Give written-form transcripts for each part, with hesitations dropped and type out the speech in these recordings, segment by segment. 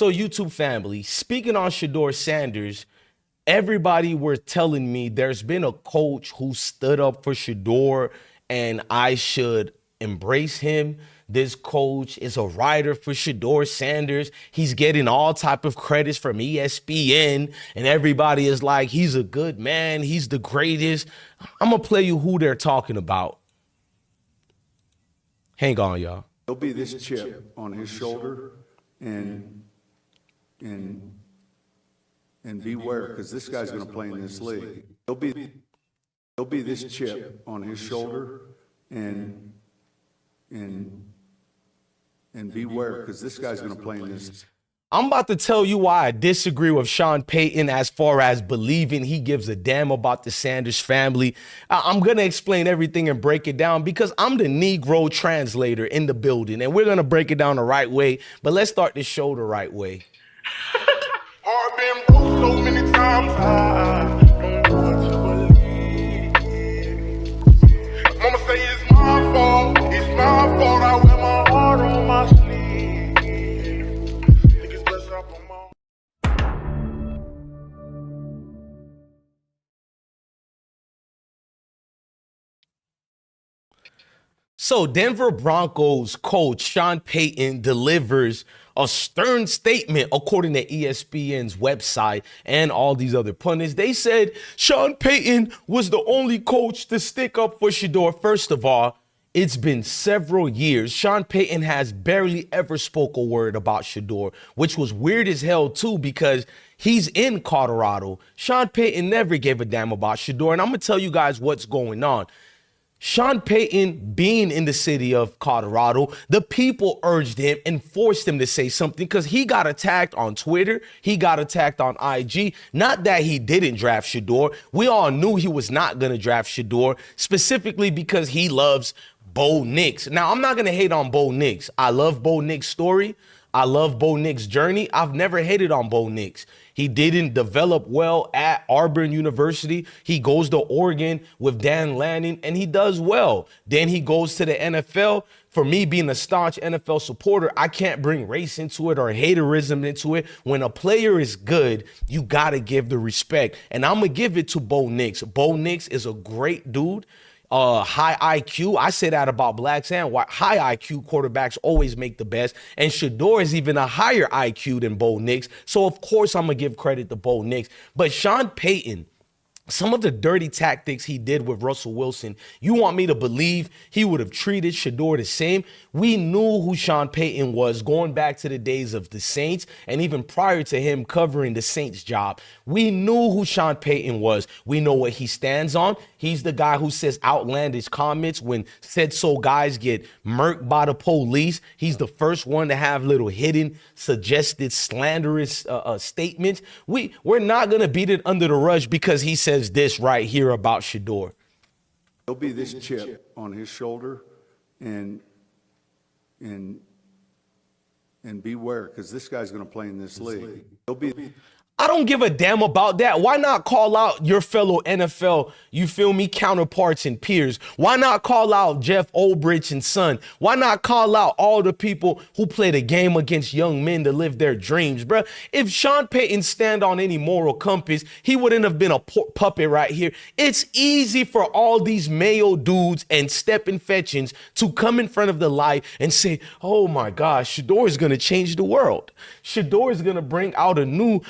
So YouTube family, speaking on Shedeur Sanders, everybody were telling me there's been a coach who stood up for Shedeur and I should embrace him. This coach is a writer for Shedeur Sanders. He's getting all type of credits from ESPN and everybody is like, he's a good man. He's the greatest. I'm going to play you who they're talking about. Hang on, y'all. There'll be this chip on his shoulder and beware, because this guy's going to play in this league. There'll be this chip on his shoulder and beware, because this guy's going to play in this. I'm about to tell you why I disagree with Sean Payton as far as believing he gives a damn about the Sanders family. I'm going to explain everything and break it down because I'm the Negro translator in the building, and we're going to break it down the right way. But let's start this show the right way. I've been broke so many times, I don't know what to believe. Mama say it's my fault, I wear my heart on my sleeve. Niggas bless up on my... So Denver Broncos coach Sean Payton delivers a stern statement according to ESPN's website and all these other pundits. They said Sean Payton was the only coach to stick up for Shedeur. First of all, it's been several years. Sean Payton has barely ever spoke a word about Shedeur, which was weird as hell too because he's in Colorado. Sean Payton never gave a damn about Shedeur, and I'm going to tell you guys what's going on. Sean Payton being in the city of Colorado, the people urged him and forced him to say something because he got attacked on Twitter. He got attacked on IG. Not that he didn't draft Shedeur. We all knew he was not going to draft Shedeur, specifically because he loves Bo Nix. Now, I'm not going to hate on Bo Nix. I love Bo Nix' story. I love Bo Nix' journey. I've never hated on Bo Nix. He didn't develop well at Auburn University. He goes to Oregon with Dan Lanning, and he does well. Then he goes to the NFL. For me, being a staunch NFL supporter, I can't bring race into it or haterism into it. When a player is good, you got to give the respect. And I'm going to give it to Bo Nix. Bo Nix is a great dude. High IQ. I say that about blacks and white. High IQ quarterbacks always make the best. And Shedeur is even a higher IQ than Bo Nix. So, of course, I'm going to give credit to Bo Nix. But Sean Payton, some of the dirty tactics he did with Russell Wilson, you want me to believe he would have treated Shedeur the same? We knew who Sean Payton was going back to the days of the Saints and even prior to him covering the Saints job. We knew who Sean Payton was. We know what he stands on. He's the guy who says outlandish comments when said so guys get murked by the police. He's the first one to have little hidden, suggested, slanderous statements. We're not going to beat it under the rush because he says this right here about Shedeur. There'll be this chip on his shoulder and beware, because this guy's going to play in this league. I don't give a damn about that. Why not call out your fellow NFL, you feel me, counterparts and peers? Why not call out Jeff Ulbrich and son? Why not call out all the people who play the game against young men to live their dreams, bruh? If Sean Payton stand on any moral compass, he wouldn't have been a puppet right here. It's easy for all these Mayo dudes and Stephen Fetchins to come in front of the light and say, oh my gosh, Shedeur is going to change the world. Shedeur is going to bring out a new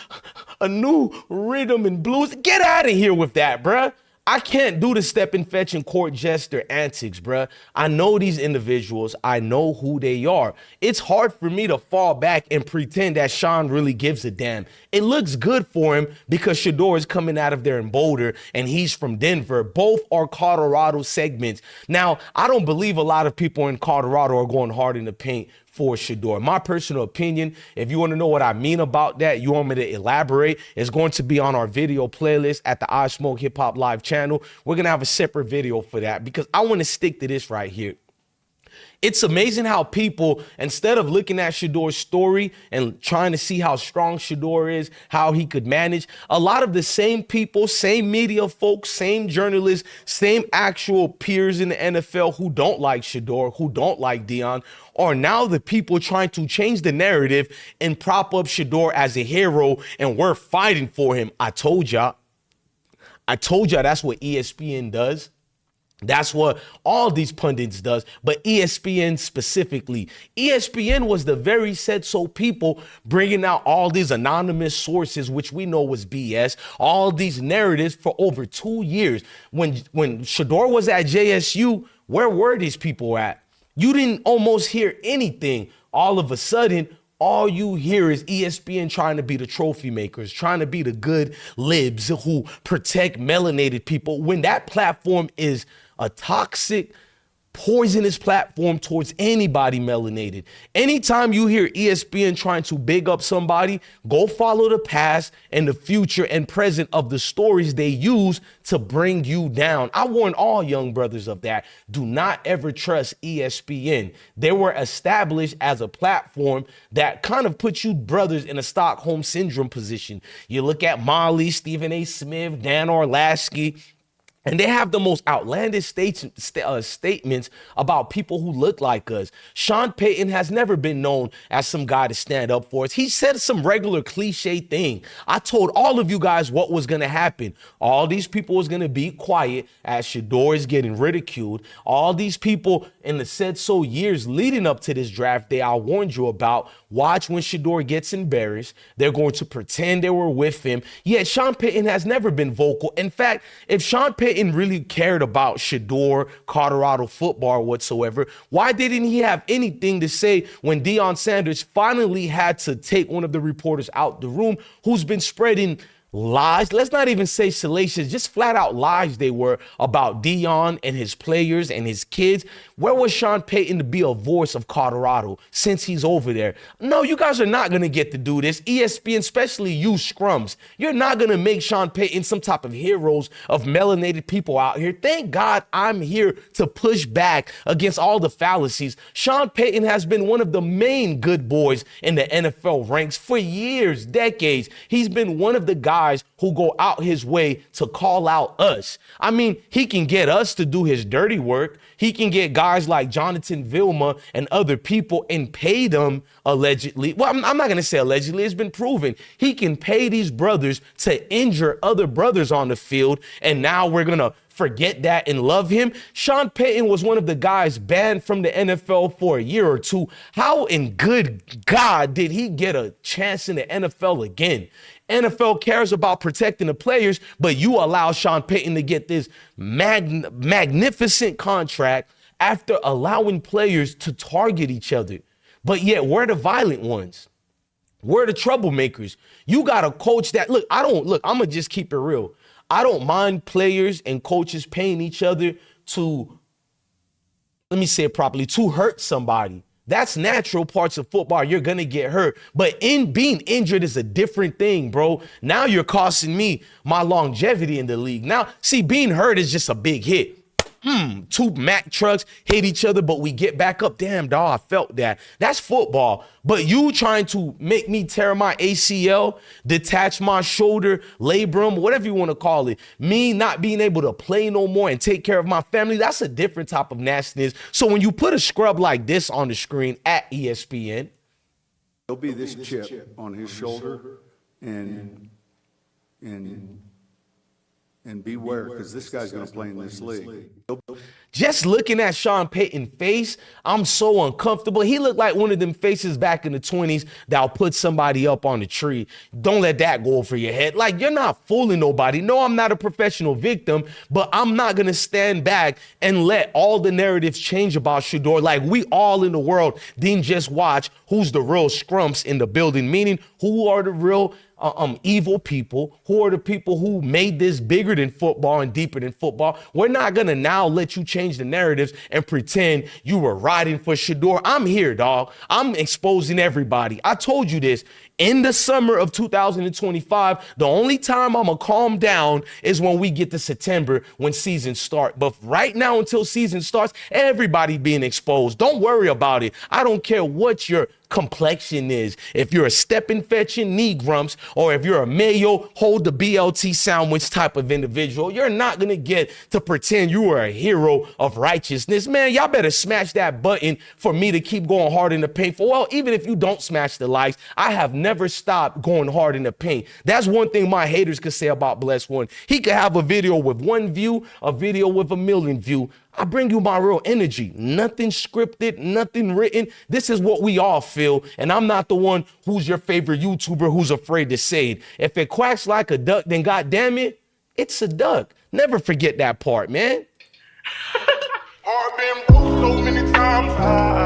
rhythm and blues. Get out of here with that, bruh. I can't do the step and fetch and court jester antics, bruh. I know these individuals. I know who they are. It's hard for me to fall back and pretend that Sean really gives a damn. It looks good for him because Shedeur is coming out of there in Boulder and he's from Denver. Both are Colorado segments. Now, I don't believe a lot of people in Colorado are going hard in the paint for Shedeur. My personal opinion, if you want to know what I mean about that, you want me to elaborate, it's going to be on our video playlist at the I Smoke Hip Hop Live channel. We're going to have a separate video for that because I want to stick to this right here. It's amazing how people, instead of looking at Shedeur's story and trying to see how strong Shedeur is, how he could manage, a lot of the same people, same media folks, same journalists, same actual peers in the NFL who don't like Shedeur, who don't like Deion, are now the people trying to change the narrative and prop up Shedeur as a hero, and we're fighting for him. I told y'all that's what ESPN does. That's what all these pundits does, but ESPN specifically. ESPN was the very said-so people bringing out all these anonymous sources, which we know was BS, all these narratives for over 2 years. When Shedeur was at JSU, where were these people at? You didn't almost hear anything. All of a sudden, all you hear is ESPN trying to be the trophy makers, trying to be the good libs who protect melanated people, when that platform is a toxic, poisonous platform towards anybody melanated. Anytime you hear ESPN trying to big up somebody, go follow the past and the future and present of the stories they use to bring you down. I warn all young brothers of that. Do not ever trust ESPN. They were established as a platform that kind of puts you brothers in a Stockholm Syndrome position. You look at Molly, Stephen A. Smith, Dan Orlasky, and they have the most outlandish statements about people who look like us. Sean Payton has never been known as some guy to stand up for us. He said some regular cliche thing. I told all of you guys what was going to happen. All these people was going to be quiet as Shedeur is getting ridiculed. All these people in the said-so years leading up to this draft day I warned you about, watch when Shedeur gets embarrassed. They're going to pretend they were with him. Yet Sean Payton has never been vocal. In fact, if Sean Payton really cared about Shedeur, Colorado football whatsoever, why didn't he have anything to say when Deion Sanders finally had to take one of the reporters out the room who's been spreading lies? Let's not even say salacious, just flat out lies they were about Deion and his players and his kids. Where was Sean Payton to be a voice of Colorado since he's over there? No, you guys are not going to get to do this. ESPN, especially you scrums, you're not going to make Sean Payton some type of heroes of melanated people out here. Thank God I'm here to push back against all the fallacies. Sean Payton has been one of the main good boys in the NFL ranks for years, decades. He's been one of the guys who go out his way to call out us. I mean, he can get us to do his dirty work. He can get guys like Jonathan Vilma and other people and pay them allegedly. Well, I'm not going to say allegedly. It's been proven. He can pay these brothers to injure other brothers on the field. And now we're going to forget that and love him. Sean Payton was one of the guys banned from the NFL for a year or two. How in good God did he get a chance in the NFL again? NFL cares about protecting the players, but you allow Sean Payton to get this magnificent contract after allowing players to target each other. But yet we're the violent ones. We're the troublemakers. You got a coach that, I'm going to just keep it real. I don't mind players and coaches paying each other to, let me say it properly, to hurt somebody. That's natural parts of football. You're going to get hurt. But in being injured is a different thing, bro. Now you're costing me my longevity in the league. Now, see, being hurt is just a big hit. Two Mack trucks hit each other, but we get back up. Damn, dog, I felt that. That's football. But you trying to make me tear my ACL, detach my shoulder, labrum, whatever you want to call it, me not being able to play no more and take care of my family, that's a different type of nastiness. So when you put a scrub like this on the screen at ESPN, there'll be this chip on his shoulder, and beware, because this guy's going to play in this league. just looking at Sean Payton's face, I'm so uncomfortable. He looked like one of them faces back in the 20s that'll put somebody up on the tree. Don't let that go over your head. Like, you're not fooling nobody. No, I'm not a professional victim, but I'm not going to stand back and let all the narratives change about Shedeur. Like, we all in the world didn't just watch who's the real scrumps in the building, meaning who are the real evil people, who are the people who made this bigger than football and deeper than football. We're not going to now let you change the narratives and pretend you were riding for Shedeur. I'm here, dog. I'm exposing everybody. I told you this. In the summer of 2025, the only time I'm going to calm down is when we get to September, when season starts. But right now, until season starts, everybody being exposed. Don't worry about it. I don't care what your complexion is. If you're a stepping fetching knee grumps, or if you're a mayo hold the BLT sandwich type of individual, you're not gonna get to pretend you are a hero of righteousness. Man, y'all better smash that button for me to keep going hard in the paint. For well, even if you don't smash the likes, I have never stopped going hard in the paint. That's one thing my haters could say about Bless One. He could have a video with 1 view, a video with 1 million views. I bring you my real energy. Nothing scripted, nothing written. This is what we all feel. And I'm not the one who's your favorite YouTuber who's afraid to say it. If it quacks like a duck, then goddamn it, it's a duck. Never forget that part, man. Heart been broke so many times.